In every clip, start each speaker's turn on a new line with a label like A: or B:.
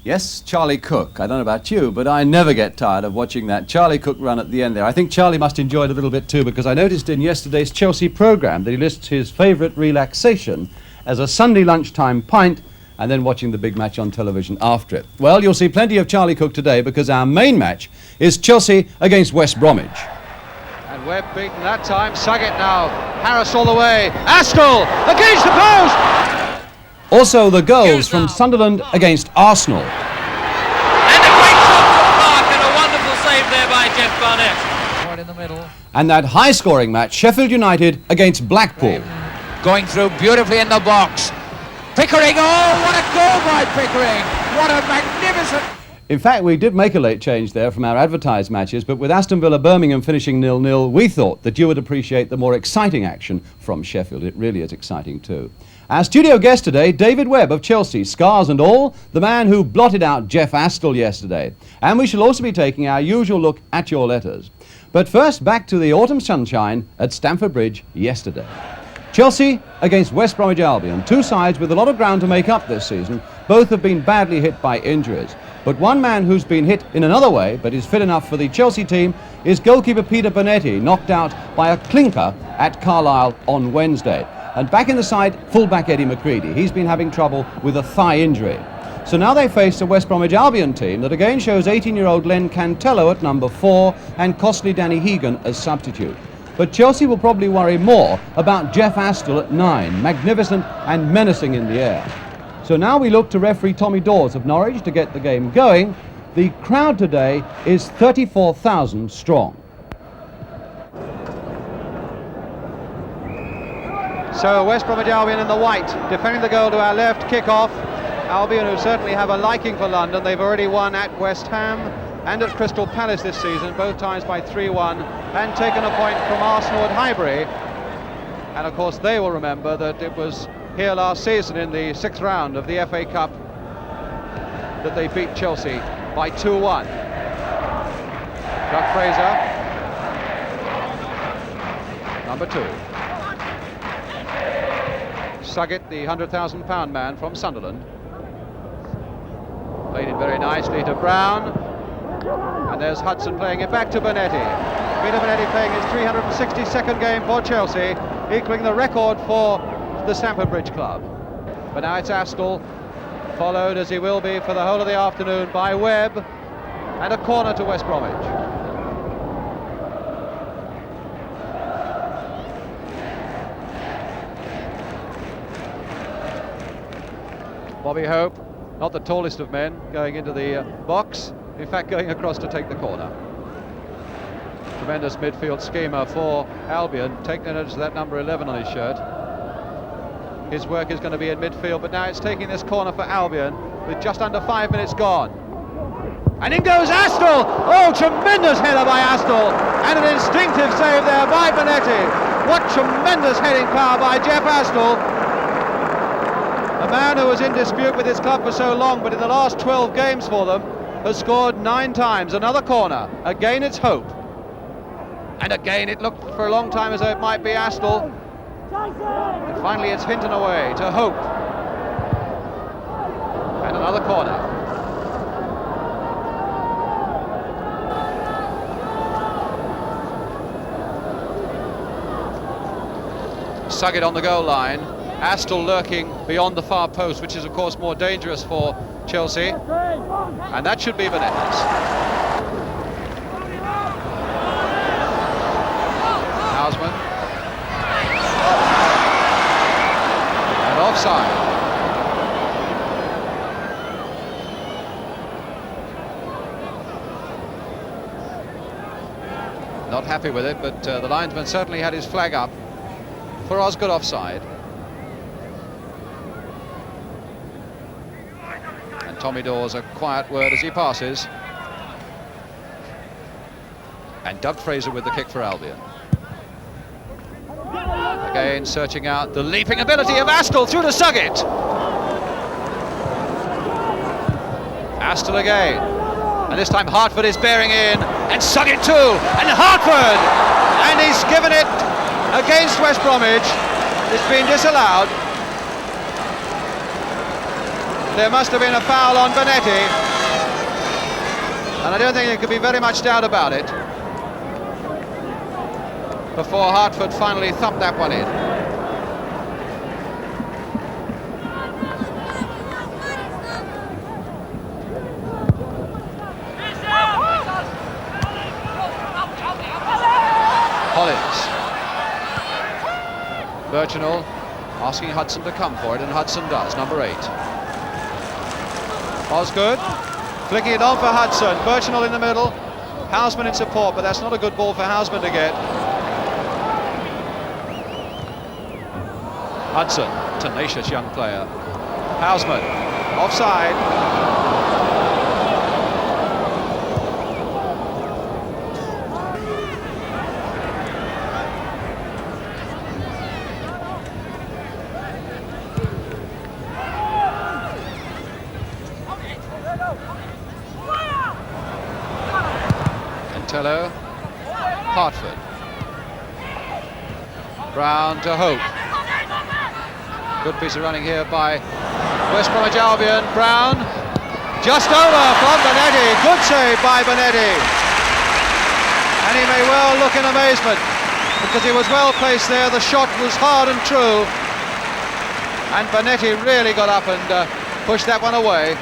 A: Yes, Charlie Cook. I don't know about you, but I never get tired of watching that Charlie Cook run at the end there. I think Charlie must enjoy it a little bit too, because I noticed in yesterday's Chelsea programme that he lists his favourite relaxation as a Sunday lunchtime pint and then watching the big match on television after it. Well, you'll see plenty of Charlie Cook today, because our main match is Chelsea against West Bromwich.
B: And Webb beaten that time. Suggett now. Harris all the way. Astle against the post.
A: Also the goals from Sunderland against Arsenal.
C: And a great shot to the mark and a wonderful save there by Jeff Barnett. Right in the middle.
A: And that high-scoring match, Sheffield United against Blackpool.
C: Going through beautifully in the box. Pickering, oh, what a goal by Pickering. What a magnificent...
A: In fact, we did make a late change there from our advertised matches, but with Aston Villa Birmingham finishing 0-0, we thought that you would appreciate the more exciting action from Sheffield. It really is exciting too. Our studio guest today, David Webb of Chelsea, scars and all, the man who blotted out Jeff Astle yesterday. And we shall also be taking our usual look at your letters. But first, back to the autumn sunshine at Stamford Bridge yesterday. Chelsea against West Bromwich Albion, two sides with a lot of ground to make up this season. Both have been badly hit by injuries. But one man who's been hit in another way, but is fit enough for the Chelsea team, is goalkeeper Peter Bonetti, knocked out by a clinker at Carlisle on Wednesday. And back in the side, fullback Eddie McCready. He's been having trouble with a thigh injury. So now they face a West Bromwich Albion team that again shows 18-year-old Len Cantello at number 4 and costly Danny Hegan as substitute. But Chelsea will probably worry more about Jeff Astle at 9, magnificent and menacing in the air. So now we look to referee Tommy Dawes of Norwich to get the game going. The crowd today is 34,000 strong.
B: So West Bromwich Albion in the white, defending the goal to our left, kick-off. Albion, who certainly have a liking for London, they've already won at West Ham and at Crystal Palace this season, both times by 3-1, and taken a point from Arsenal at Highbury. And of course they will remember that it was here last season in the 6th round of the FA Cup that they beat Chelsea by 2-1. Doug Fraser, number 2. Suggett, the £100,000 man from Sunderland. Played it very nicely to Brown. And there's Hudson playing it back to Bonetti. Peter Bonetti playing his 362nd game for Chelsea, equaling the record for the Stamford Bridge club. But now it's Astle, followed as he will be for the whole of the afternoon by Webb, and a corner to West Bromwich. Bobby Hope, not the tallest of men, going into the box, in fact going across to take the corner. Tremendous midfield schemer for Albion. Take notice of that number 11 on his shirt. His work is going to be in midfield, but now it's taking this corner for Albion with just under 5 minutes gone. And in goes Astle! Oh, tremendous header by Astle, and an instinctive save there by Bonetti. What tremendous heading power by Jeff Astle. A man who was in dispute with his club for so long, but in the last 12 games for them has scored 9 times. Another corner. Again it's Hope. And again it looked for a long time as though it might be Astle. And finally it's Hinton away to Hope. And another corner. Suggett on the goal line. Astle lurking beyond the far post, which is of course more dangerous for Chelsea, and that should be Bonetti's. Houseman, and offside. Not happy with it, but the linesman certainly had his flag up for Osgood offside. Tommy Dawes a quiet word as he passes. And Doug Fraser with the kick for Albion. Again searching out the leaping ability of Astle through to Suggett. Astle again. And this time Hartford is bearing in. And Suggett too. And Hartford! And he's given it against West Bromwich. It's been disallowed. there must have been a foul on Bonetti, and I don't think there could be very much doubt about it, before Hartford finally thumped that one in. Hollins. Birchinall asking Hudson to come for it, and Hudson does, number 8. Osgood flicking it on for Hudson. Birchinall in the middle, Houseman in support, but that's not a good ball for Houseman to get. Hudson, tenacious young player. Houseman, offside. Hello, Hartford. Brown to Hope. Good piece of running here by West Bromwich Albion. Brown just over from Bonetti. Good save by Bonetti. And he may well look in amazement because he was well placed there. The shot was hard and true. And Bonetti really got up and pushed that one away.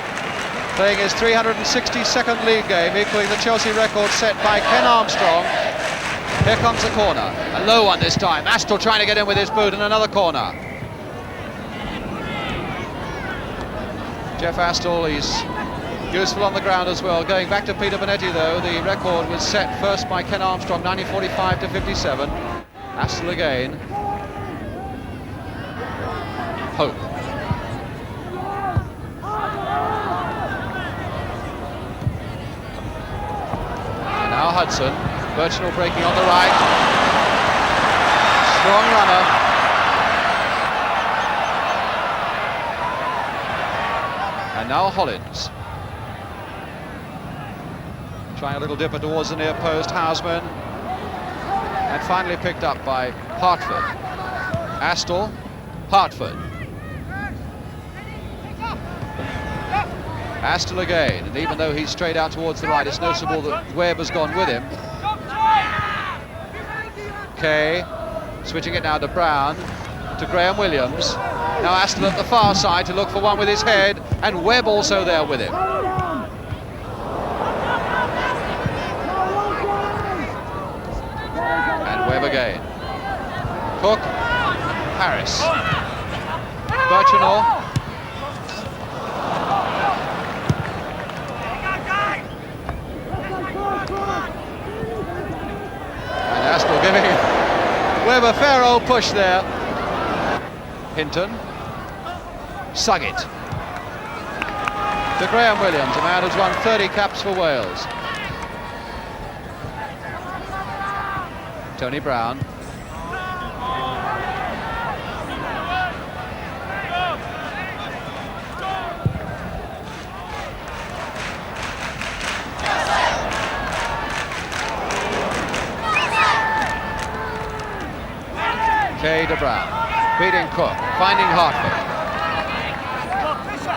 B: Playing his 362nd league game, equaling the Chelsea record set by Ken Armstrong. Here comes the corner, a low one this time. Astle trying to get in with his boot, and another corner. Jeff Astle, he's useful on the ground as well. Going back to Peter Bonetti though, the record was set first by Ken Armstrong, 1945 to 57. Astle again. Hope. Now Hudson, Birchinall breaking on the right. Strong runner. And now Hollins. Trying a little dipper towards the near post, Houseman. And finally picked up by Hartford. Astle, Hartford. Astle again, and even though he's straight out towards the right, it's noticeable that Webb has gone with him. Kay, switching it now to Brown, to Graham Williams. Now Astle at the far side to look for one with his head, and Webb also there with him. And Webb again. Cook, Harris. Birchinall. Astle giving Webb a fair old push there. Hinton. Suggett. To Graham Williams, a man who's won 30 caps for Wales. Tony Brown. Kay to Brown, beating Cook, finding Hartford.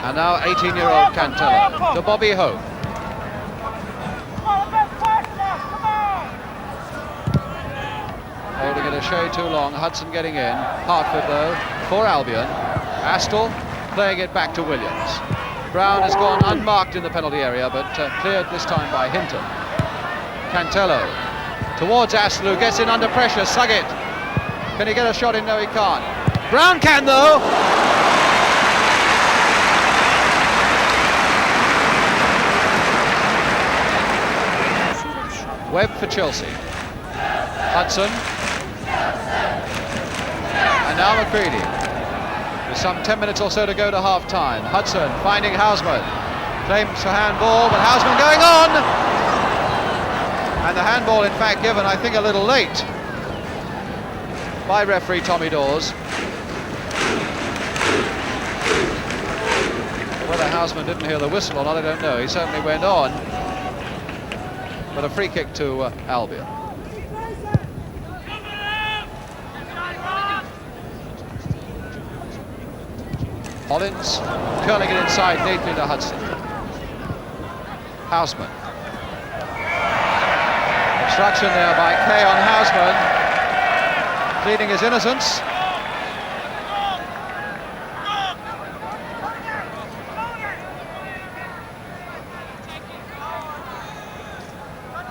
B: And now 18-year-old Cantello to Bobby Hope. Holding it a shade too long, Hudson getting in. Hartford though, for Albion. Astle playing it back to Williams. Brown has gone unmarked in the penalty area, but cleared this time by Hinton. Cantello towards Astle, who gets in under pressure. Suggett. Can he get a shot in? No, he can't. Brown can, though. Webb for Chelsea. Hudson. And now McCready. With some 10 minutes or so to go to half-time. Hudson finding Houseman. Claims for handball, but Houseman going on! And the handball, in fact, given, I think, a little late by referee Tommy Dawes. Whether Houseman didn't hear the whistle or not, I don't know. He certainly went on. But a free kick to Albion. Hollins curling it inside neatly to Hudson. Houseman. Obstruction there by Kay on Houseman, pleading his innocence.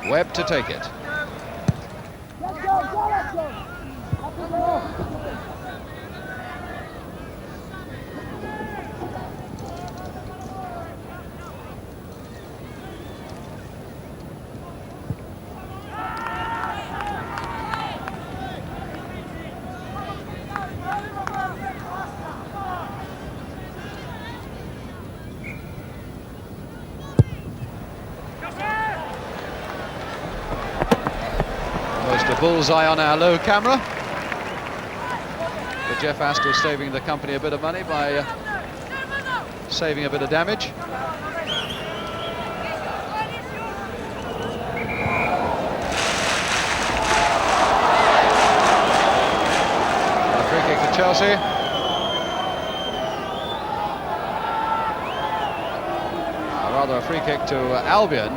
B: Webb to take it. A bullseye on our low camera, but Jeff Astle saving the company a bit of money by saving a bit of damage. A free kick to Chelsea. Or rather a free kick to Albion.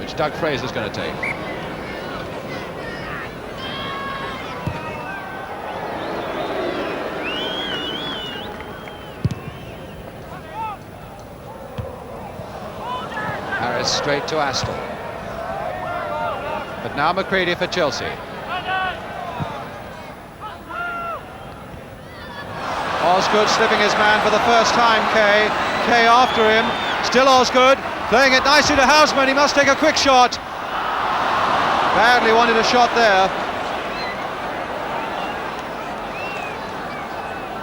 B: Which Doug Fraser's going to take. Harris straight to Astle. But now McCready for Chelsea. Osgood slipping his man for the first time, Kay. Kay after him. Still Osgood. Playing it nicely to Houseman, he must take a quick shot. Badly wanted a shot there.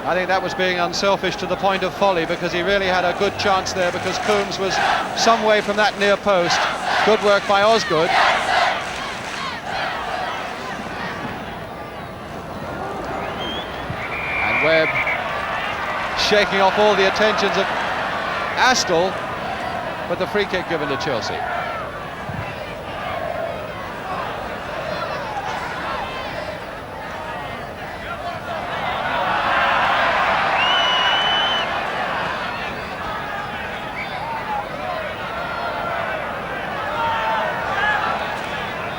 B: I think that was being unselfish to the point of folly, because he really had a good chance there, because Coombs was some way from that near post. Good work by Osgood. And Webb shaking off all the attentions of Astle. But the free kick given to Chelsea.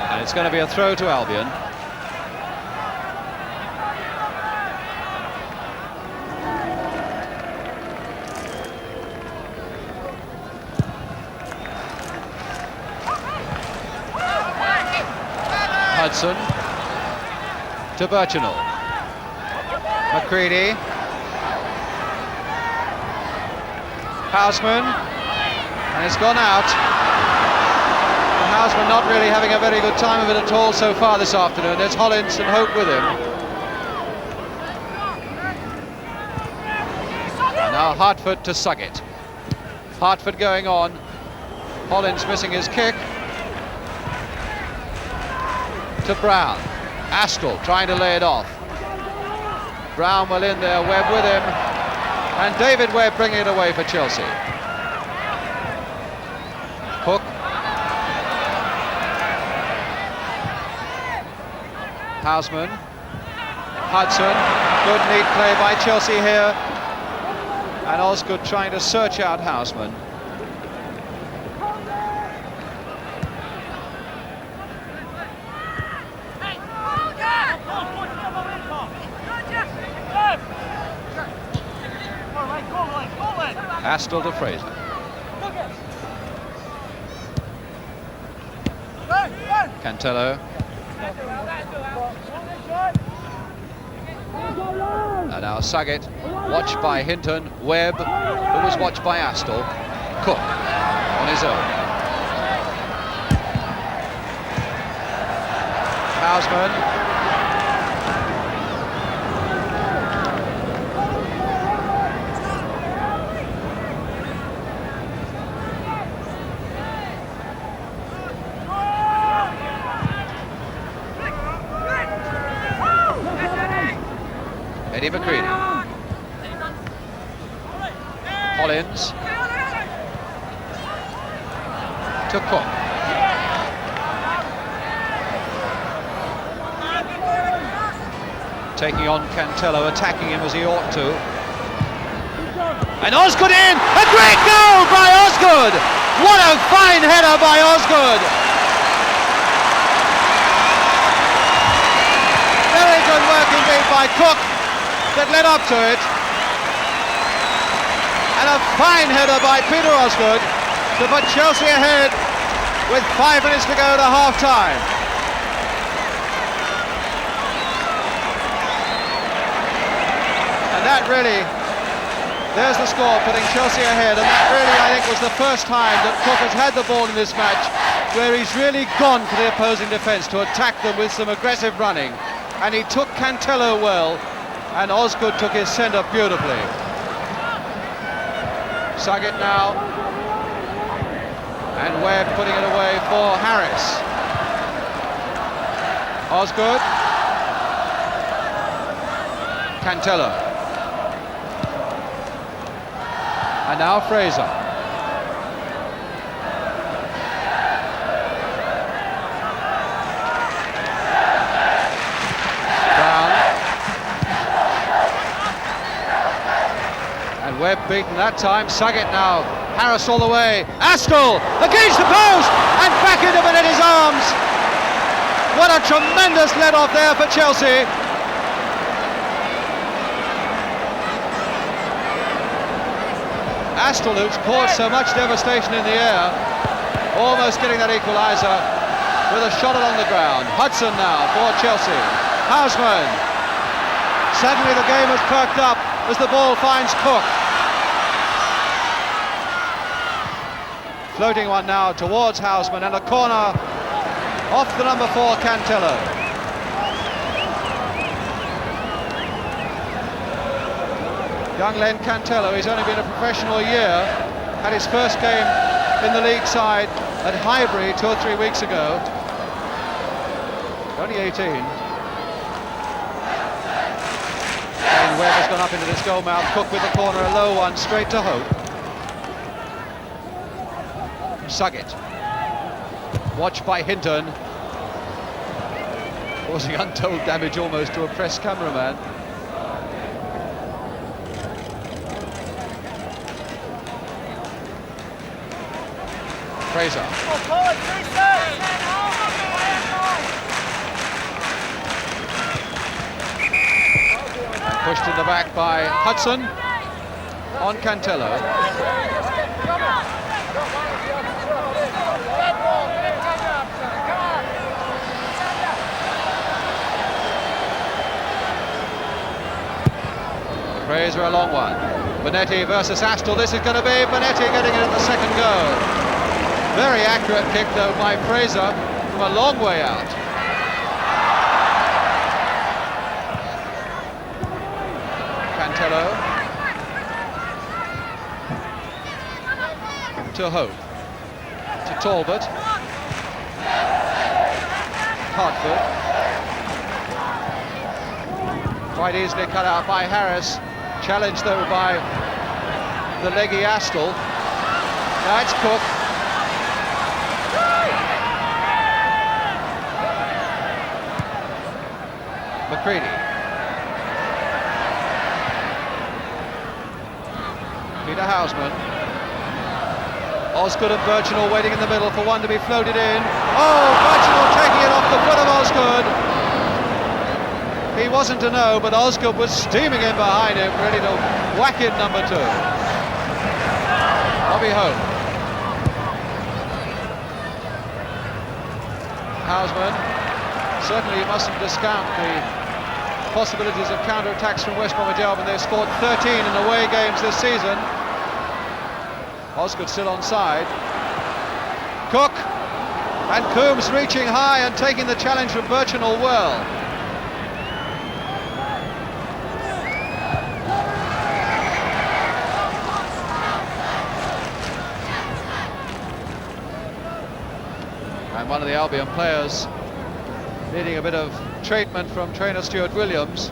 B: And it's going to be a throw to Albion. Hudson to Birchinall. McCready. Houseman. And it's gone out. And Houseman not really having a very good time of it at all so far this afternoon. There's Hollins and Hope with him. And now Hartford to Suggett. Hartford going on. Hollins missing his kick. To Brown. Astle trying to lay it off. Brown well in there, Webb with him, and David Webb bringing it away for Chelsea. Hook. Houseman. Hudson. Good neat play by Chelsea here, and Osgood trying to search out Houseman. Astle to Fraser. Cantello. And now Suggett, watched by Hinton. Webb, who was watched by Astle. Cook on his own. Houseman. Eddie McCready. Hollins to Cook. taking on Cantello, attacking him as he ought to. And Osgood in! A great goal by Osgood! What a fine header by Osgood! Very good work indeed by Cook that led up to it. And a fine header by Peter Osgood to put Chelsea ahead with 5 minutes to go to half-time. And that really, there's the score, putting Chelsea ahead, and that really, I think, was the first time that Cook has had the ball in this match where he's really gone for the opposing defence to attack them with some aggressive running, and he took Cantello well, and Osgood took his centre beautifully. Suggett now, and Webb putting it away for Harris. Osgood, Cantello. And now Fraser. Brown. And Webb beaten that time. Suggett now. Harris all the way. Astle against the post and back into Benetti's arms. What a tremendous let-off there for Chelsea. Astle, who's caused so much devastation in the air, almost getting that equaliser with a shot along the ground. Hudson now for Chelsea. Houseman. Suddenly the game has perked up as the ball finds Cook. Floating one now towards Houseman, and a corner off the number 4 Cantello. Young Len Cantello, he's only been a professional a year, had his first game in the league side at Highbury 2 or 3 weeks ago. Only 18. And Webb has gone up into this goal mouth. Cook with the corner, a low one, straight to Hope. Suggett. Watched by Hinton. Causing untold damage almost to a press cameraman. Fraser. Pushed in the back by Hudson on Cantello. Fraser a long one. Bonetti versus Astle. This is going to be Bonetti getting it at the second goal. Very accurate kick though by Fraser from a long way out. Cantello to Hope, to Talbot, Hartford, quite easily cut out by Harris, challenged though by the leggy Astle. Now it's Cook. McCready. Peter Houseman. Osgood and Birchinall waiting in the middle for one to be floated in. Oh, Birchinall taking it off the foot of Osgood. He wasn't to know, but Osgood was steaming in behind him, ready to whack in number 2. Bobby Hope. Houseman. Certainly you mustn't discount the possibilities of counter-attacks from West Bromwich Albion. They've scored 13 in away games this season. Osgood still onside. Cook, and Coombs reaching high and taking the challenge from Birchinall well. And one of the Albion players needing a bit of treatment from trainer Stuart Williams.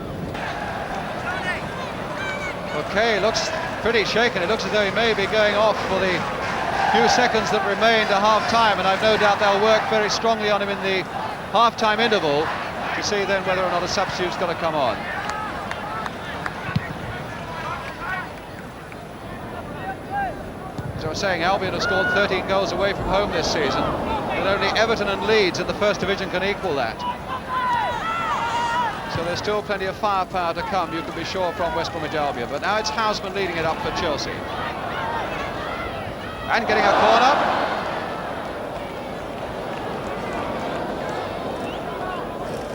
B: Okay, looks pretty shaken. It looks as though he may be going off for the few seconds that remain to half-time, and I've no doubt they'll work very strongly on him in the half-time interval to see then whether or not a substitute's got to come on. As I was saying, Albion have scored 13 goals away from home this season, and only Everton and Leeds in the First Division can equal that. So there's still plenty of firepower to come, you can be sure, from West Bromwich Albion. But now it's Houseman leading it up for Chelsea. And getting a corner.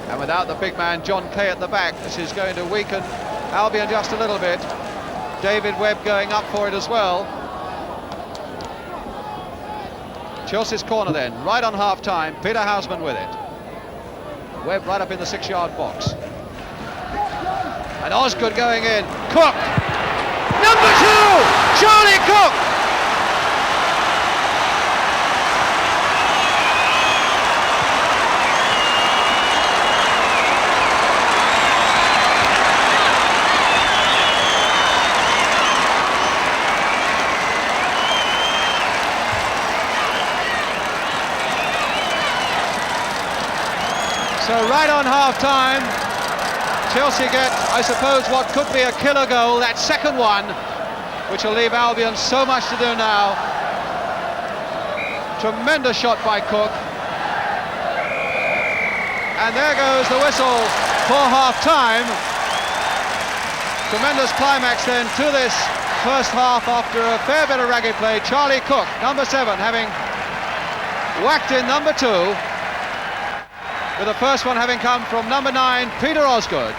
B: And without the big man John Kay at the back, this is going to weaken Albion just a little bit. David Webb going up for it as well. Chelsea's corner then, right on half-time. Peter Houseman with it. Webb right up in the 6-yard box. And Osgood going in. Cook! Number 2! Charlie Cook! So right on half-time, Chelsea get, I suppose, what could be a killer goal, that second one, which will leave Albion so much to do now. Tremendous shot by Cook. And there goes the whistle for half-time. Tremendous climax then to this first half after a fair bit of ragged play. Charlie Cook, number 7, having whacked in number 2. With the first one having come from number 9, Peter Osgood.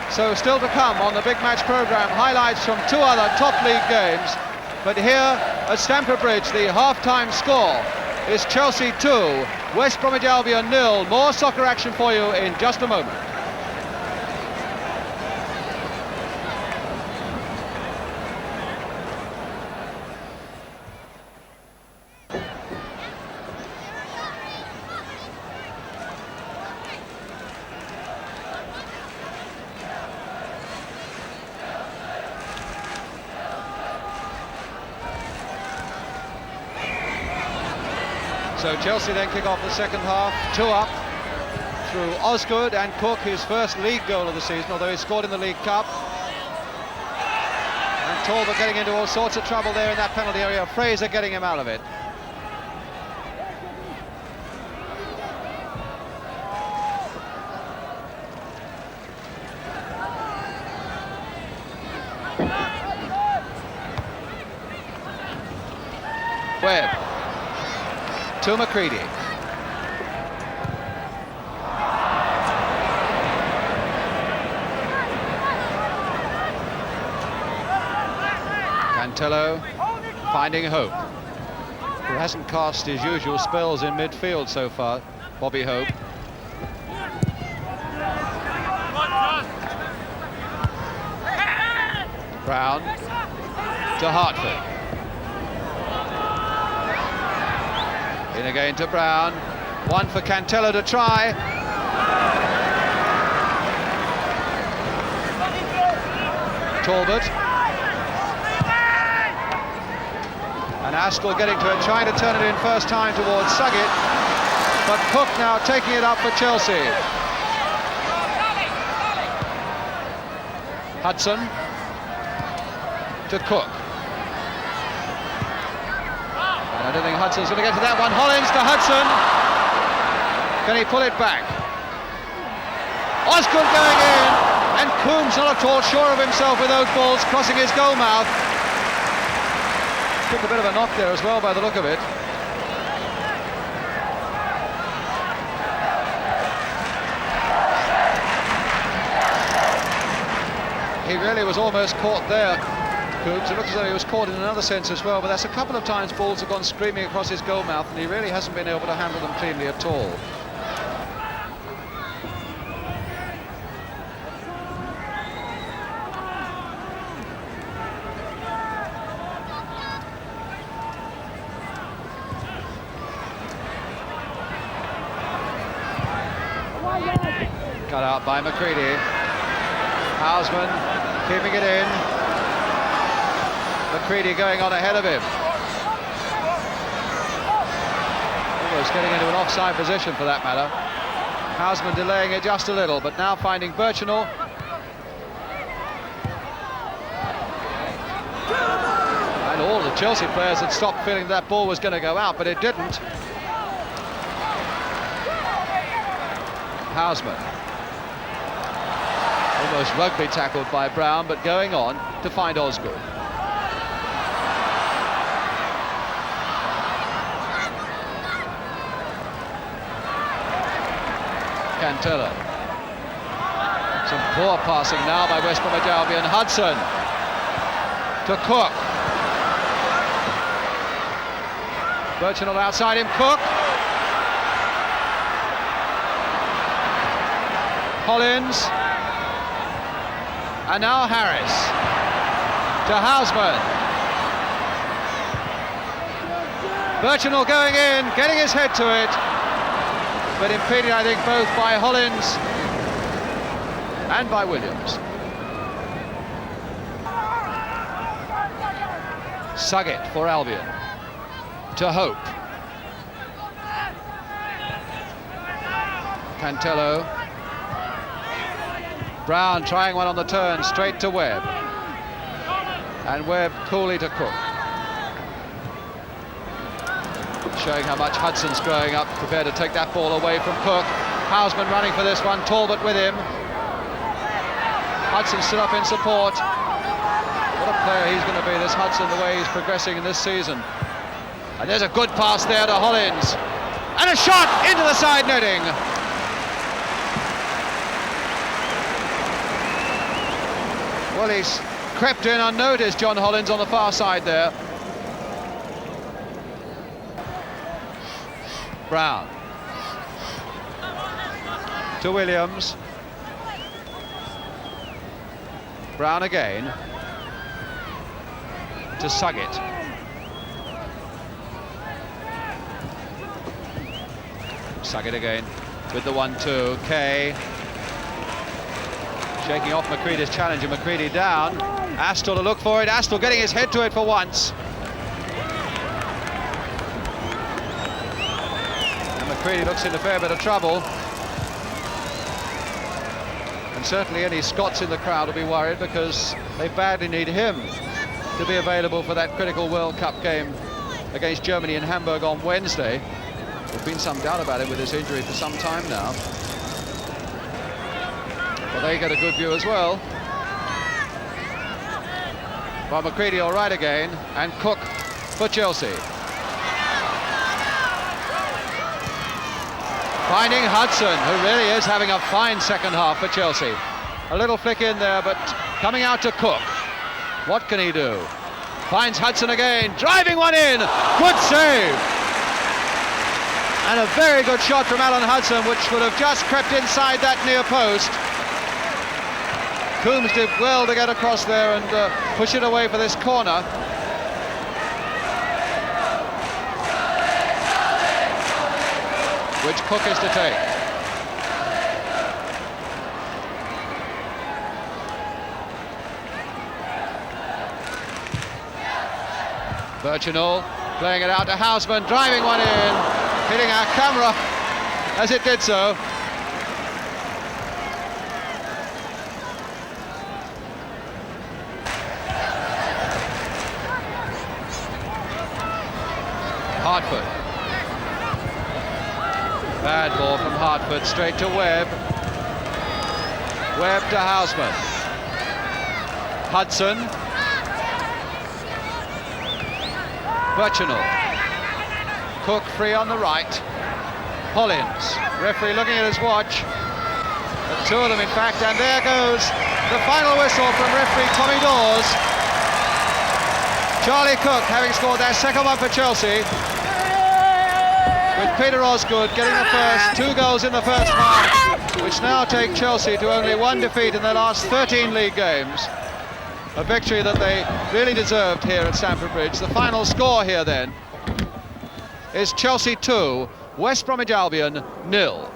B: So still to come on the big match programme, highlights from 2 other top league games. But here at Stamford Bridge, the half-time score is Chelsea 2, West Bromwich Albion 0. More soccer action for you in just a moment. So Chelsea then kick off the second half, 2 up through Osgood and Cook, his first league goal of the season, although he scored in the League Cup. And Talbot getting into all sorts of trouble there in that penalty area. Fraser getting him out of it. Webb to McCready. Cantello finding Hope, who hasn't cast his usual spells in midfield so far, Bobby Hope. Brown to Hartford. In again to Brown, one for Cantello to try. Talbot. And Askell getting to it, trying to turn it in first time towards Suggett. But Cook now taking it up for Chelsea. Hudson to Cook. I don't think Hudson's going to get to that one. Hollins to Hudson. Can he pull it back? Osgood going in, and Coombs not at all sure of himself with those balls crossing his goal mouth. Took a bit of a knock there as well by the look of it. He really was almost caught there. Coombs. It looks as though he was caught in another sense as well, but that's a couple of times balls have gone screaming across his goal mouth and he really hasn't been able to handle them cleanly at all. Cut out by McCready. Houseman keeping it in. McCready going on ahead of him. Almost getting into an offside position for that matter. Houseman delaying it just a little, but now finding Birchinall. Chelsea players had stopped feeling that ball was going to go out, but it didn't. Houseman. Almost rugby tackled by Brown, but going on to find Osgood. Cantello. Some poor passing now by West Bromwich Albion. Hudson to Cook. Birchinall outside him. Cook. Hollins. And now Harris to Houseman. Birchinall going in, getting his head to it, but impeded, I think, both by Hollins and by Williams. Suggett for Albion to Hope. Cantello. Brown trying one on the turn, straight to Webb. And Webb coolly to Cook. Showing how much Hudson's growing up, prepared to take that ball away from Cook. Houseman running for this one, Talbot with him. Hudson stood up in support. What a player he's going to be, this Hudson, the way he's progressing in this season. And there's a good pass there to Hollins. And a shot into the side netting. Well, he's crept in unnoticed, John Hollins, on the far side there. Brown to Williams. Brown again to Suggett. Suggett again with the 1-2. Kay shaking off McCready's challenge, and McCready down. Astle to look for it. Astle getting his head to it for once. And McCready looks in a fair bit of trouble. And certainly any Scots in the crowd will be worried, because they badly need him to be available for that critical World Cup game against Germany in Hamburg on Wednesday. There's been some doubt about him with his injury for some time now. But they get a good view as well. Well, McCready all right again, and Cook for Chelsea. Finding Hudson, who really is having a fine second half for Chelsea. A little flick in there, but coming out to Cook. What can he do? Finds Hudson again, driving one in. Good save. And a very good shot from Alan Hudson, which would have just crept inside that near post. Coombs did well to get across there and push it away for this corner. Which Cook is to take. Birchinall playing it out to Houseman, driving one in, hitting our camera as it did so. Hartford. Bad ball from Hartford, straight to Webb. Webb to Houseman. Hudson. Birchinall. Cook free on the right. Hollins. Referee looking at his watch. The two of them, in fact, and there goes the final whistle from referee Tommy Dawes. Charlie Cook having scored their second one for Chelsea, with Peter Osgood getting the first, 2 goals in the first half, which now take Chelsea to only 1 defeat in their last 13 league games. A victory that they really deserved here at Stamford Bridge. The final score here then is Chelsea 2, West Bromwich Albion 0.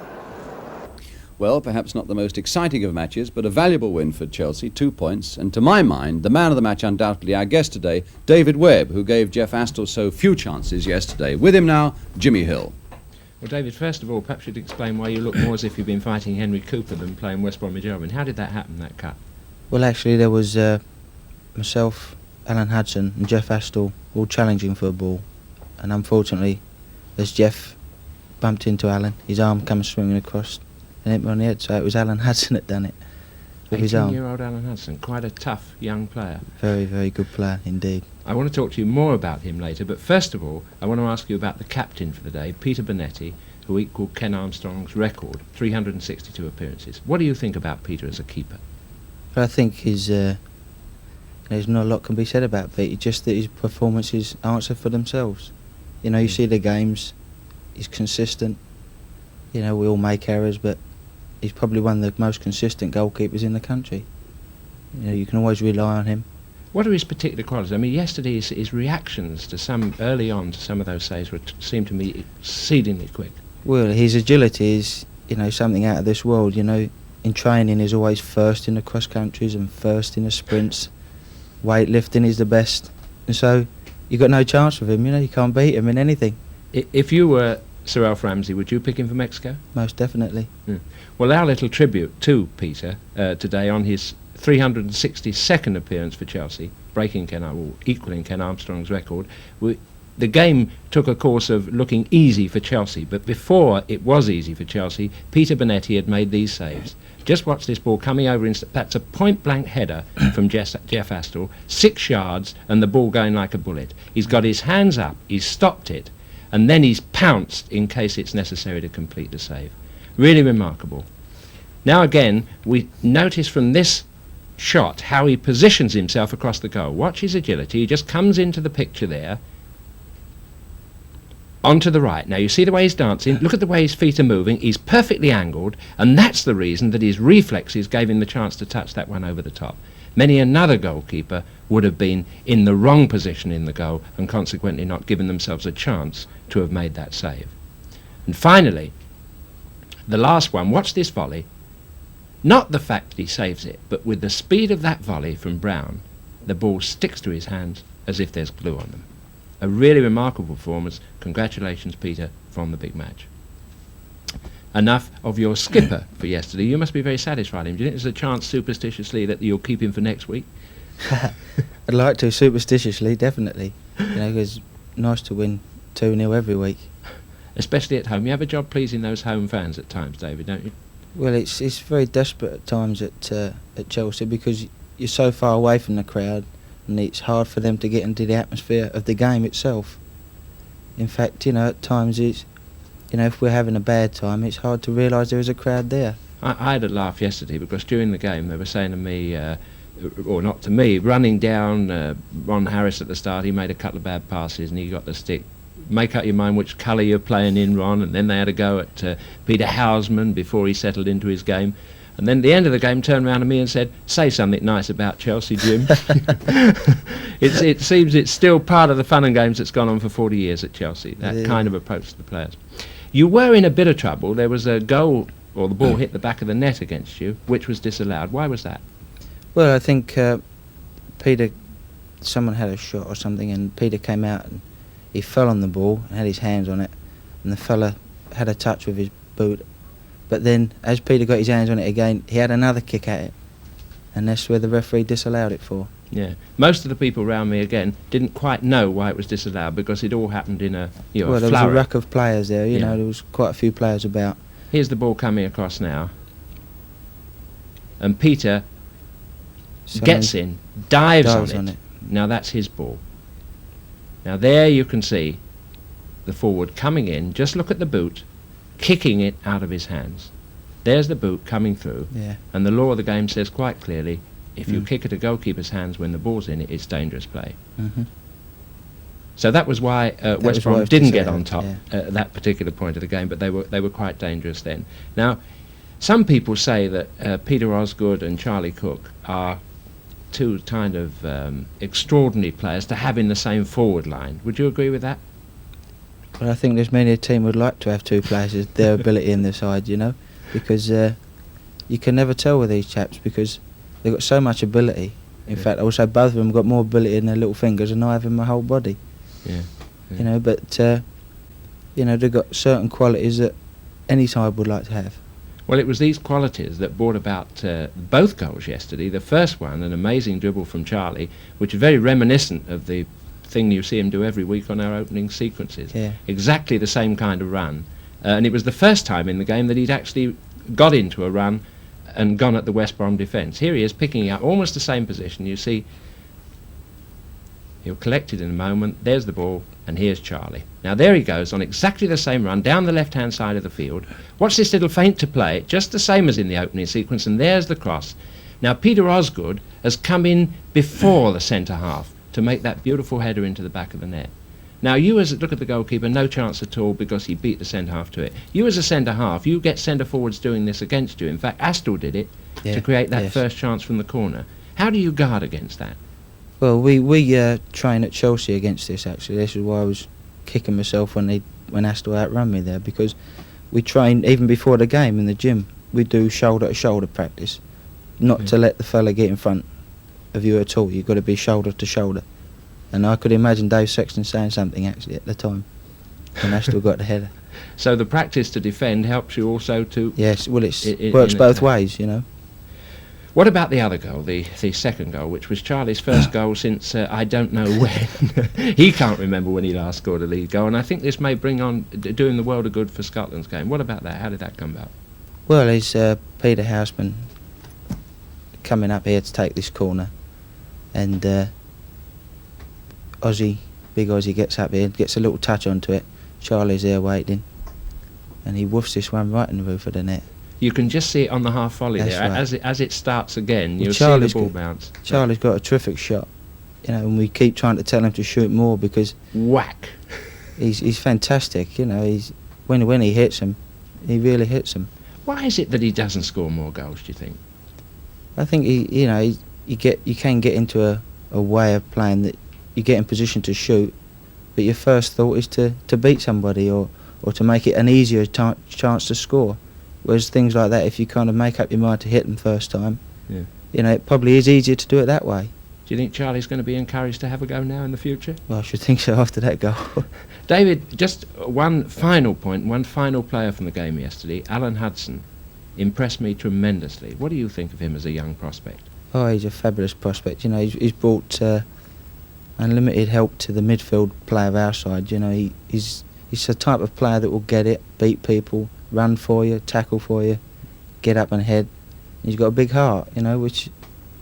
A: Well, perhaps not the most exciting of matches, but a valuable win for Chelsea, 2 points. And to my mind, the man of the match, undoubtedly our guest today, David Webb, who gave Jeff Astle so few chances yesterday. With him now, Jimmy Hill.
D: Well, David, first of all, perhaps you'd explain why you look more as if you've been fighting Henry Cooper than playing West Bromwich Albion. How did that happen, that cut?
E: Well, actually, there was myself, Alan Hudson and Jeff Astle all challenging for a ball, and unfortunately, as Jeff bumped into Alan, his arm came swinging across and hit me on the head. So it was Alan Hudson that done it with his arm.
D: 18-year-old Alan Hudson, quite a tough young player.
E: Very, very good player indeed.
D: I want to talk to you more about him later, but first of all, I want to ask you about the captain for the day, Peter Bonetti, who equalled Ken Armstrong's record, 362 appearances. What do you think about Peter as a keeper?
E: But I think there's not a lot can be said about Peter, just that his performances answer for themselves. You know, you see the games, he's consistent. You know, we all make errors, but he's probably one of the most consistent goalkeepers in the country. You know, you can always rely on him.
D: What are his particular qualities? I mean, yesterday his reactions to early on to some of those saves seemed to me exceedingly quick.
E: Well, his agility is, you know, something out of this world. You know, in training he's always first in the cross countries and first in the sprints. Weightlifting is the best, and so you got no chance with him. You know, you can't beat him in anything.
D: If you were Sir Alf Ramsey, would you pick him for Mexico?
E: Most definitely.
D: Well, our little tribute to Peter today on his 362nd appearance for Chelsea, equalling Ken Armstrong's record. The game took a course of looking easy for Chelsea, but before it was easy for Chelsea, Peter Bonetti had made these saves. Just watch this ball coming over. That's a point-blank header from Jeff Astle, 6 yards, and the ball going like a bullet. He's got his hands up, he's stopped it, and then he's pounced in case it's necessary to complete the save. Really remarkable. Now again, we notice from this shot how he positions himself across the goal. Watch his agility. He just comes into the picture there, onto the right. Now you see the way he's dancing, look at the way his feet are moving, he's perfectly angled, and that's the reason that his reflexes gave him the chance to touch that one over the top. Many another goalkeeper would have been in the wrong position in the goal and consequently not given themselves a chance to have made that save. And finally, the last one, watch this volley. Not the fact that he saves it, but with the speed of that volley from Brown, the ball sticks to his hands as if there's glue on them. A really remarkable performance. Congratulations, Peter, from the big match. Enough of your skipper for yesterday. You must be very satisfied. Do you think there's a chance, superstitiously, that you'll keep him for next week?
E: I'd like to, superstitiously, definitely. You know, it's nice to win 2-0 every week.
D: Especially at home. You have a job pleasing those home fans at times, David, don't you?
E: Well, it's very desperate at times at Chelsea because you're so far away from the crowd, and it's hard for them to get into the atmosphere of the game itself. In fact, you know, at times it's, you know, if we're having a bad time, it's hard to realise there is a crowd there.
D: I had a laugh yesterday because during the game they were saying to me, or not to me, running down Ron Harris at the start, he made a couple of bad passes and he got the stick. Make up your mind which colour you're playing in, Ron. And then they had a go at Peter Houseman before he settled into his game. And then at the end of the game turned around to me and said, say something nice about Chelsea, Jim. It seems it's still part of the fun and games that's gone on for 40 years at Chelsea, that kind of approach to the players. You were in a bit of trouble. There was a goal, or the ball hit the back of the net against you, which was disallowed. Why was that?
E: Well, I think someone had a shot or something, and Peter came out and he fell on the ball and had his hands on it, and the fella had a touch with his boot. But then, as Peter got his hands on it again, he had another kick at it, and that's where the referee disallowed it for.
D: Yeah, most of the people around me again didn't quite know why it was disallowed because it all happened in a
E: well, there was a ruck of players there. You know, there was quite a few players about.
D: Here's the ball coming across now, and Peter gets in, dives on it. Now that's his ball. Now there you can see the forward coming in. Just look at the boot, kicking it out of his hands. There's the boot coming through, and the law of the game says quite clearly, if you kick at a goalkeeper's hands when the ball's in it, it's dangerous play. So that was why West Brom didn't get on top at that particular point of the game, but they were quite dangerous then. Now, some people say that Peter Osgood and Charlie Cook are two kind of extraordinary players to have in the same forward line. Would you agree with that?
E: Well, I think there's many a team would like to have two players with their ability in their side, you know, because you can never tell with these chaps because they've got so much ability. In fact, also both of them got more ability in their little fingers than I have in my whole body. You know, but you know, they've got certain qualities that any side would like to have.
D: Well, it was these qualities that brought about both goals yesterday. The first one, an amazing dribble from Charlie, which is very reminiscent of the thing you see him do every week on our opening sequences.
E: Yeah.
D: Exactly the same kind of run. And it was the first time in the game that he'd actually got into a run and gone at the West Brom defence. Here he is picking up almost the same position. You see, he'll collect it in a moment. There's the ball, and here's Charlie. Now there he goes on exactly the same run down the left-hand side of the field. Watch this little feint to play, just the same as in the opening sequence, and there's the cross. Now Peter Osgood has come in before the centre half to make that beautiful header into the back of the net. Now you as look at the goalkeeper, no chance at all because he beat the centre half to it. You as a centre half, you get centre forwards doing this against you. In fact, Astle did it to create that first chance from the corner. How do you guard against that?
E: Well, we train at Chelsea against this. Actually, this is why I was kicking myself when Astle outrun me there, because we train even before the game in the gym. We do shoulder to shoulder practice, not to let the fella get in front of you at all. You've got to be shoulder to shoulder. And I could imagine Dave Sexton saying something actually at the time when Astle got the header.
D: So the practice to defend helps you also to...
E: Yes, well, it works both ways, you know.
D: What about the other goal, the second goal, which was Charlie's first goal since I don't know when. He can't remember when he last scored a lead goal, and I think this may bring on doing the world of good for Scotland's game. What about that? How did that come about?
E: Well, it's Peter Houseman coming up here to take this corner, and Big Ozzy gets up here, gets a little touch onto it. Charlie's there waiting, and he woofs this one right in the roof of the net.
D: You can just see it on the half volley.
E: That's
D: there.
E: right.
D: As it starts again, you'll see the ball bounce.
E: Charlie's got a terrific shot, you know, and we keep trying to tell him to shoot more because
D: whack.
E: He's fantastic, you know. When he hits him, he really hits him.
D: Why is it that he doesn't score more goals, do you think?
E: I think you can get into a way of playing that you get in position to shoot, but your first thought is to beat somebody or to make it an easier chance to score. Whereas things like that, if you kind of make up your mind to hit them first time, you know, it probably is easier to do it that way.
D: Do you think Charlie's going to be encouraged to have a go now in the future?
E: Well, I should think so after that goal.
D: David, just one final point, one final player from the game yesterday, Alan Hudson, impressed me tremendously. What do you think of him as a young prospect?
E: Oh, he's a fabulous prospect. You know, he's brought unlimited help to the midfield play of our side. You know, he's the type of player that will get it, beat people, run for you, tackle for you, get up and head. He's got a big heart, you know, which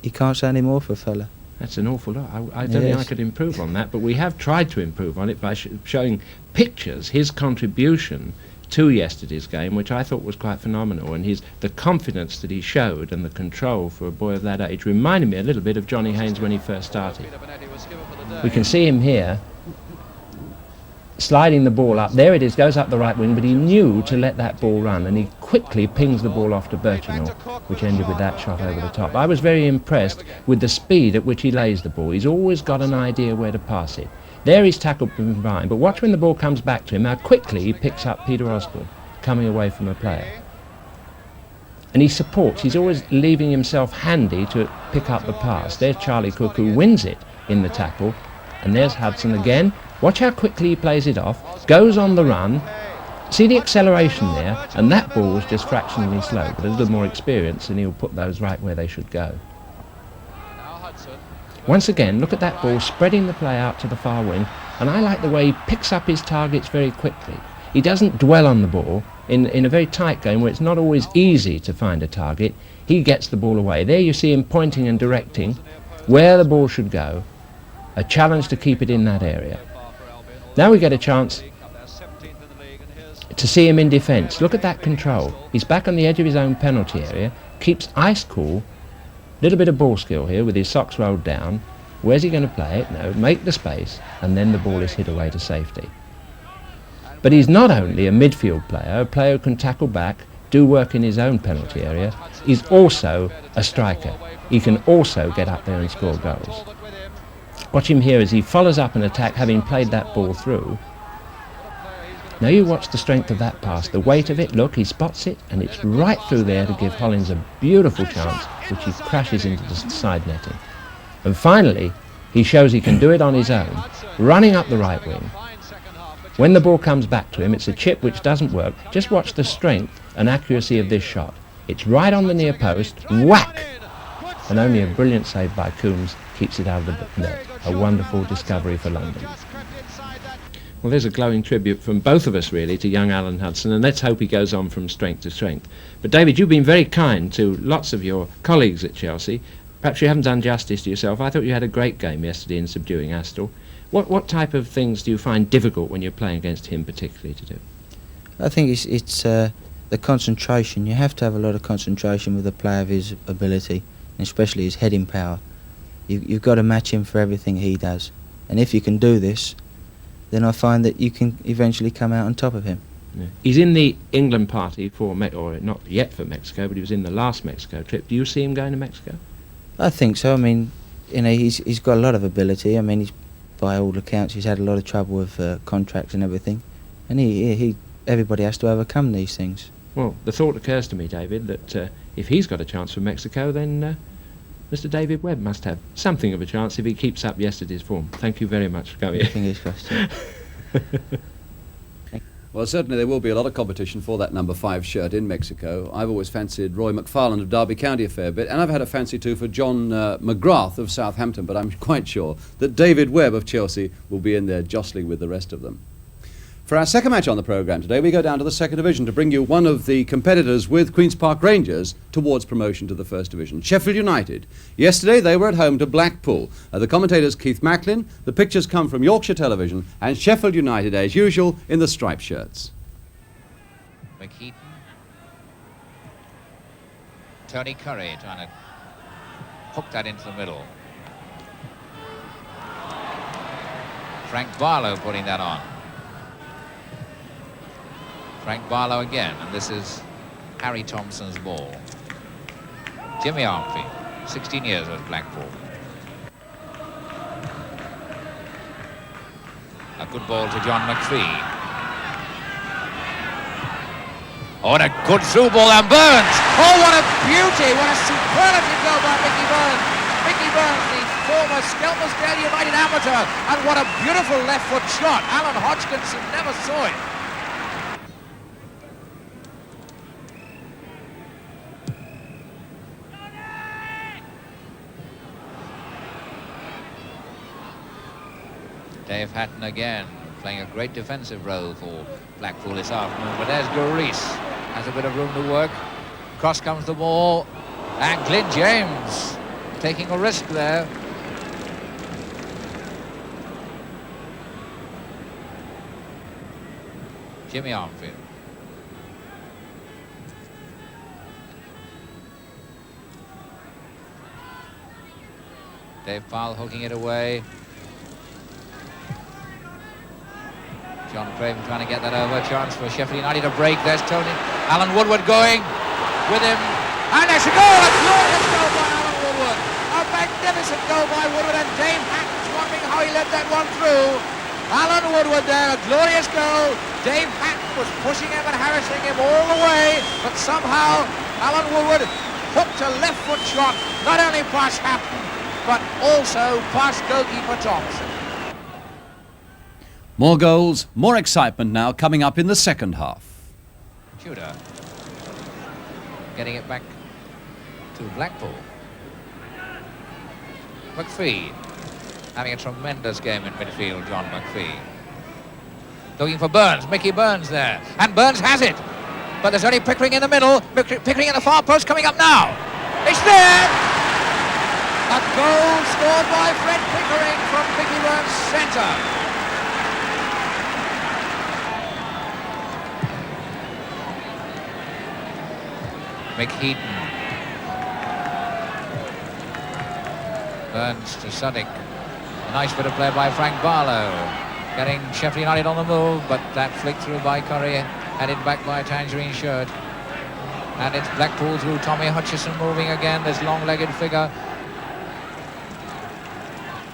E: you can't say any more for a fella.
D: That's an awful lot. I don't think I could improve on that, but we have tried to improve on it by showing pictures, his contribution to yesterday's game, which I thought was quite phenomenal, and the confidence that he showed and the control for a boy of that age reminded me a little bit of Johnny Haynes when he first started. We can see him here sliding the ball up. There it is, goes up the right wing, but he knew to let that ball run, and he quickly pings the ball off to Birchinall, which ended with that shot over the top. I was very impressed with the speed at which he lays the ball. He's always got an idea where to pass it. There he's tackled from behind, but watch when the ball comes back to him, how quickly he picks up Peter Osgood coming away from a player. And he supports, he's always leaving himself handy to pick up the pass. There's Charlie Cook, who wins it in the tackle, and there's Hudson again. Watch how quickly he plays it off, goes on the run. See the acceleration there, and that ball was just fractionally slow, but a little more experience and he'll put those right where they should go. Once again, look at that ball spreading the play out to the far wing, and I like the way he picks up his targets very quickly. He doesn't dwell on the ball. In a very tight game where it's not always easy to find a target, he gets the ball away. There you see him pointing and directing where the ball should go, a challenge to keep it in that area. Now we get a chance to see him in defence. Look at that control. He's back on the edge of his own penalty area, keeps ice cool, little bit of ball skill here with his socks rolled down. Where's he going to play it? No, make the space, and then the ball is hit away to safety. But he's not only a midfield player, a player who can tackle back, do work in his own penalty area, he's also a striker. He can also get up there and score goals. Watch him here as he follows up an attack, having played that ball through. Now you watch the strength of that pass, the weight of it. Look, he spots it, and it's right through there to give Hollins a beautiful chance, which he crashes into the side netting. And finally, he shows he can do it on his own, running up the right wing. When the ball comes back to him, it's a chip which doesn't work. Just watch the strength and accuracy of this shot. It's right on the near post, whack! And only a brilliant save by Coombs keeps it out of the net. A wonderful discovery for London. Well, there's a glowing tribute from both of us, really, to young Alan Hudson, and let's hope he goes on from strength to strength. But, David, you've been very kind to lots of your colleagues at Chelsea. Perhaps you haven't done justice to yourself. I thought you had a great game yesterday in subduing Astle. What type of things do you find difficult when you're playing against him particularly to do?
E: I think it's the concentration. You have to have a lot of concentration with a player of his ability, and especially his heading power. You've got to match him for everything he does. And if you can do this, then I find that you can eventually come out on top of him.
D: Yeah. He's in the England party for, or not yet for Mexico, but he was in the last Mexico trip. Do you see him going to Mexico?
E: I think so. I mean, he's got a lot of ability. I mean, by all accounts, he's had a lot of trouble with contracts and everything, and everybody has to overcome these things.
D: Well, the thought occurs to me, David, that if he's got a chance for Mexico, then Mr. David Webb must have something of a chance if he keeps up yesterday's form. Thank you very much for coming.
E: Fingers crossed.
A: Well, certainly there will be a lot of competition for that number 5 shirt in Mexico. I've always fancied Roy McFarland of Derby County a fair bit, and I've had a fancy too for John McGrath of Southampton, but I'm quite sure that David Webb of Chelsea will be in there jostling with the rest of them. For our second match on the programme today, we go down to the second division to bring you one of the competitors with Queen's Park Rangers towards promotion to the first division, Sheffield United. Yesterday they were at home to Blackpool. The commentators Keith Macklin, the pictures come from Yorkshire Television, and Sheffield United as usual in the striped shirts.
C: McHeaton. Tony Curry trying to hook that into the middle. Frank Barlow putting that on. Frank Barlow again, and this is Harry Thompson's ball. Jimmy Armfield, 16 years at Blackpool. A good ball to John McPhee. Oh, and a good through ball, and Burns. Oh, what a beauty, what a superlative goal by Mickey Burns. Mickey Burns, the former Skelmersdale United amateur, and what a beautiful left foot shot. Alan Hodgkinson never saw it. Dave Hatton again, playing a great defensive role for Blackpool this afternoon. But there's Gurice, has a bit of room to work. Cross comes the ball, and Glyn James taking a risk there. Jimmy Armfield. Dave Powell hooking it away. John Craven trying to get that over. Chance for Sheffield United to break. There's Tony. Alan Woodward going with him. And there's a goal! A glorious goal by Alan Woodward. A magnificent goal by Woodward, and Dave Hatton's wondering how he let that one through. Alan Woodward there, a glorious goal. Dave Hatton was pushing him and harassing him all the way, but somehow Alan Woodward hooked a left foot shot, not only past Hatton, but also past goalkeeper Thompson.
A: More goals, more excitement now coming up in the second half.
C: Tudor getting it back to Blackpool. McPhee having a tremendous game in midfield, John McPhee. Looking for Burns, Mickey Burns there, and Burns has it. But there's only Pickering in the middle, Pickering in the far post coming up now. It's there! A goal scored by Fred Pickering from Mickey Burns' centre. McHeaton. Burns to Suddick. A nice bit of play by Frank Barlow. Getting Sheffield United on the move, but that flick through by Curry, headed back by a tangerine shirt. And it's Blackpool through Tommy Hutchison moving again, this long-legged figure.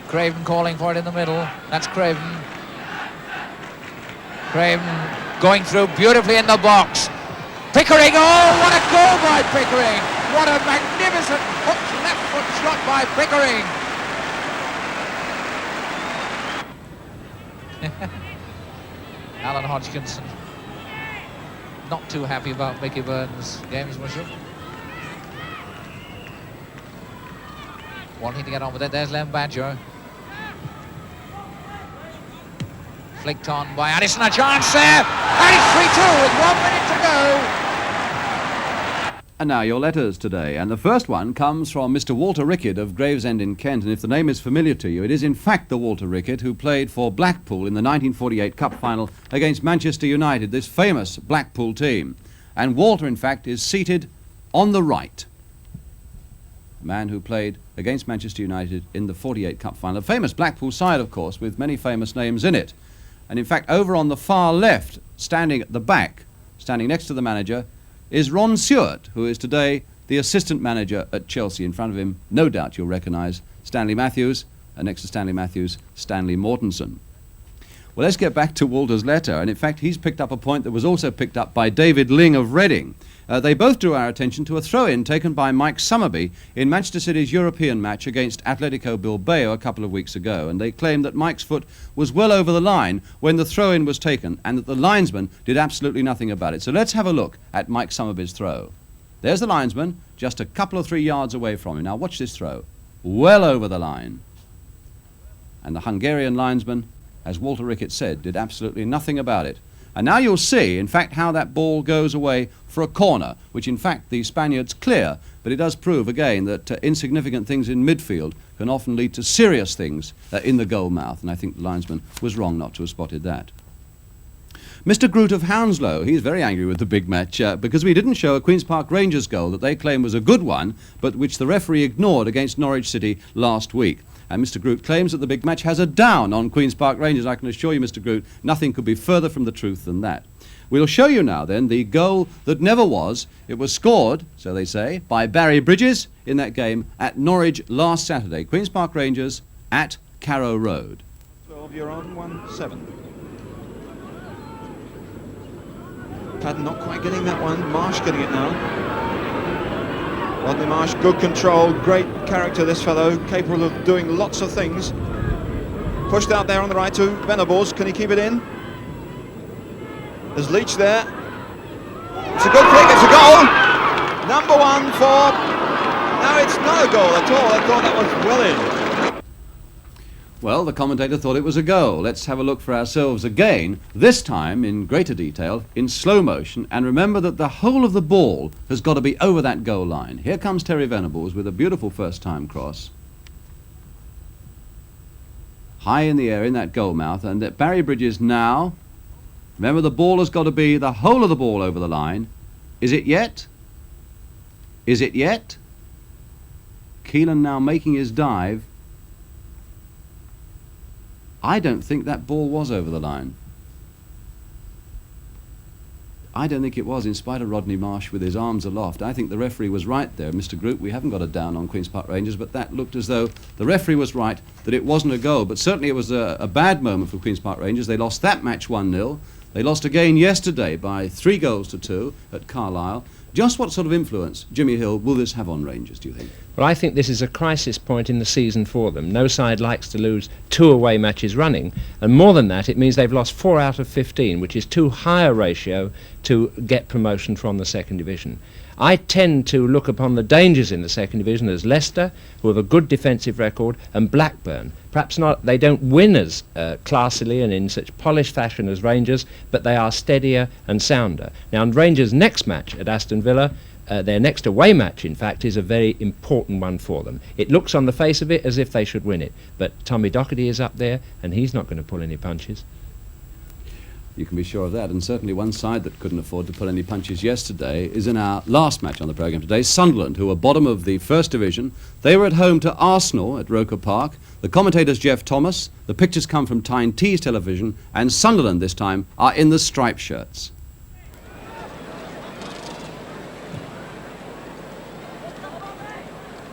C: Craven calling for it in the middle. That's Craven. Craven going through beautifully in the box. Pickering, oh, what a goal by Pickering! What a magnificent hooked left foot shot by Pickering! Alan Hodgkinson not too happy about Mickey Burns' games, was you? Wanting to get on with it. There's Len Badger. Flicked on by Addison. A chance there. And it's 3-2 with 1 minute to go.
A: And now your letters today, and the first one comes from Mr. Walter Rickett of Gravesend in Kent, and if the name is familiar to you, it is in fact the Walter Rickett who played for Blackpool in the 1948 Cup final against Manchester United, this famous Blackpool team. And Walter, in fact, is seated on the right. The man who played against Manchester United in the 48 Cup final. A famous Blackpool side, of course, with many famous names in it. And in fact, over on the far left, standing at the back, standing next to the manager, is Ron Stewart, who is today the assistant manager at Chelsea. In front of him, no doubt you'll recognise Stanley Matthews, and next to Stanley Matthews, Stanley Mortensen. Well, let's get back to Walter's letter, and in fact he's picked up a point that was also picked up by David Ling of Reading. They both drew our attention to a throw-in taken by Mike Summerby in Manchester City's European match against Atletico Bilbao a couple of weeks ago, and they claimed that Mike's foot was well over the line when the throw-in was taken and that the linesman did absolutely nothing about it. So let's have a look at Mike Summerby's throw. There's the linesman, just a couple of 3 yards away from him. Now watch this throw. Well over the line. And the Hungarian linesman, as Walter Rickett said, did absolutely nothing about it. And now you'll see, in fact, how that ball goes away for a corner, which in fact the Spaniards clear, but it does prove again that insignificant things in midfield can often lead to serious things in the goal mouth, and I think the linesman was wrong not to have spotted that. Mr. Groot of Hounslow, he's very angry with the big match because we didn't show a Queen's Park Rangers goal that they claim was a good one, but which the referee ignored against Norwich City last week. And Mr. Groot claims that the big match has a down on Queen's Park Rangers. I can assure you, Mr. Groot, nothing could be further from the truth than that. We'll show you now, then, the goal that never was. It was scored, so they say, by Barry Bridges in that game at Norwich last Saturday. Queen's Park Rangers at Carrow Road.
F: 12, you're on 1-7. Padden not quite getting that one. Marsh getting it now. Rodney Marsh, good control, great character this fellow, capable of doing lots of things. Pushed out there on the right to Venables, can he keep it in? There's Leach there. It's a good flick, it's a goal! Number one for... No, it's not a goal at all, I thought that was well in.
A: Well, the commentator thought it was a goal. Let's have a look for ourselves again, this time in greater detail, in slow motion, and remember that the whole of the ball has got to be over that goal line. Here comes Terry Venables with a beautiful first-time cross. High in the air in that goal mouth, and that Barry Bridges now, remember the ball has got to be the whole of the ball over the line. Is it yet? Is it yet? Keelan now making his dive. I don't think that ball was over the line. I don't think it was, in spite of Rodney Marsh with his arms aloft. I think the referee was right there, Mr. Groot. We haven't got a down on Queen's Park Rangers, but that looked as though the referee was right, that it wasn't a goal. But certainly it was a bad moment for Queen's Park Rangers. They lost that match 1-0. They lost again yesterday by 3-2 at Carlisle. Just what sort of influence, Jimmy Hill, will this have on Rangers, do you think?
D: Well, I think this is a crisis point in the season for them. No side likes to lose 2 away matches running, and more than that, it means they've lost 4 out of 15, which is too high a ratio to get promotion from the second division. I tend to look upon the dangers in the second division as Leicester, who have a good defensive record, and Blackburn. Perhaps not, they don't win as classily and in such polished fashion as Rangers, but they are steadier and sounder. Now, Rangers' next match at Aston Villa, their next away match, in fact, is a very important one for them. It looks on the face of it as if they should win it, but Tommy Docherty is up there, and he's not going to pull any punches.
A: You can be sure of that, and certainly one side that couldn't afford to pull any punches yesterday is in our last match on the programme today, Sunderland, who are bottom of the First Division. They were at home to Arsenal at Roker Park. The commentator's Jeff Thomas. The pictures come from Tyne Tees Television, and Sunderland this time are in the striped shirts.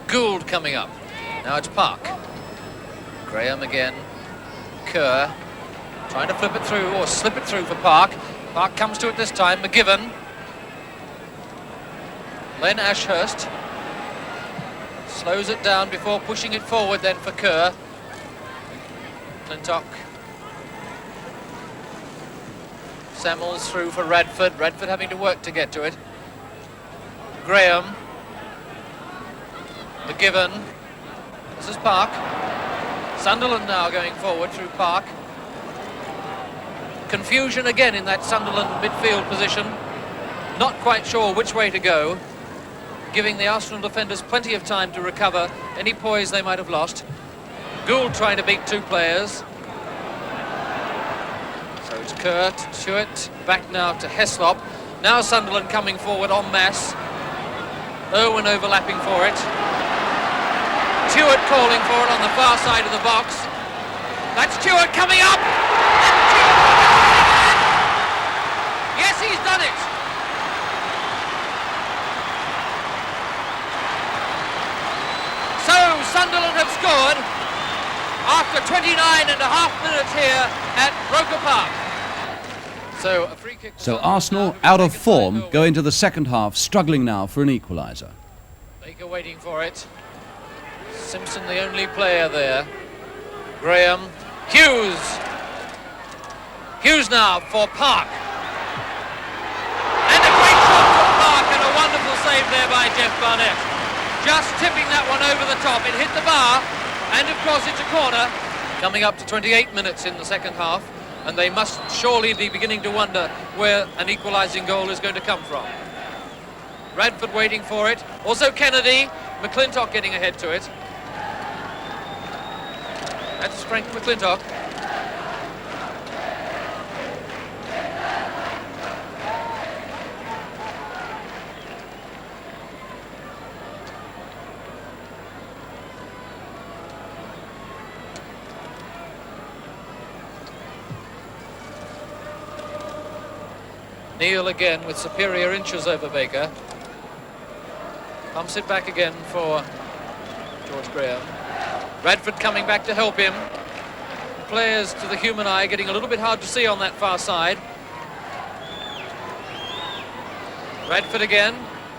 C: Gould coming up. Now it's Park. Graham again. Kerr. Trying to flip it through, or slip it through for Park. Park comes to it this time. McGivern. Len Ashurst. Slows it down before pushing it forward then for Kerr. McClintock. Samuels through for Radford. Radford having to work to get to it. Graham. McGiven. This is Park. Sunderland now going forward through Park. Confusion again in that Sunderland midfield position. Not quite sure which way to go, giving the Arsenal defenders plenty of time to recover any poise they might have lost. Gould trying to beat two players. So it's Kerr to Stewart, back now to Heslop. Now Sunderland coming forward en masse. Irwin overlapping for it. Stewart calling for it on the far side of the box. That's Stewart coming up! Yes, he's done it! So Sunderland have scored after 29 and a half minutes here at Roker Park. So a free kick.
A: So Arsenal, out of form, go into the second half, struggling now for an equaliser.
C: Baker waiting for it. Simpson the only player there. Graham. Hughes. Hughes now for Park. And a great shot from Park and a wonderful save there by Jeff Barnett. Just tipping that one over the top. It hit the bar and of course it's a corner. Coming up to 28 minutes in the second half, and they must surely be beginning to wonder where an equalising goal is going to come from. Radford waiting for it. Also Kennedy. McClintock getting ahead to it. That's Frank McClintock. Neil again with superior inches over Baker. Pumps it back again for George Graham. Radford coming back to help him. Players to the human eye getting a little bit hard to see on that far side. Radford again,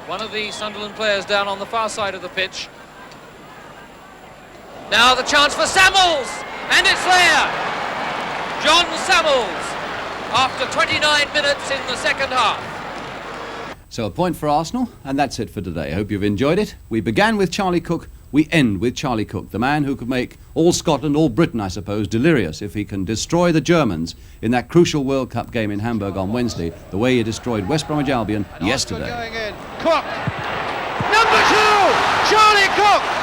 C: one of the Sunderland players down on the far side of the pitch. Now the chance for Samuels, and it's there. John Samuels, after 29 minutes in the second half.
A: So a point for Arsenal, and that's it for today. I hope you've enjoyed it. We began with Charlie Cook, we end with Charlie Cook, the man who could make all Scotland, all Britain, I suppose, delirious if he can destroy the Germans in that crucial World Cup game in Hamburg on Wednesday, the way he destroyed West Bromwich Albion yesterday.
B: Going in. Cook! Number 2! Charlie Cook!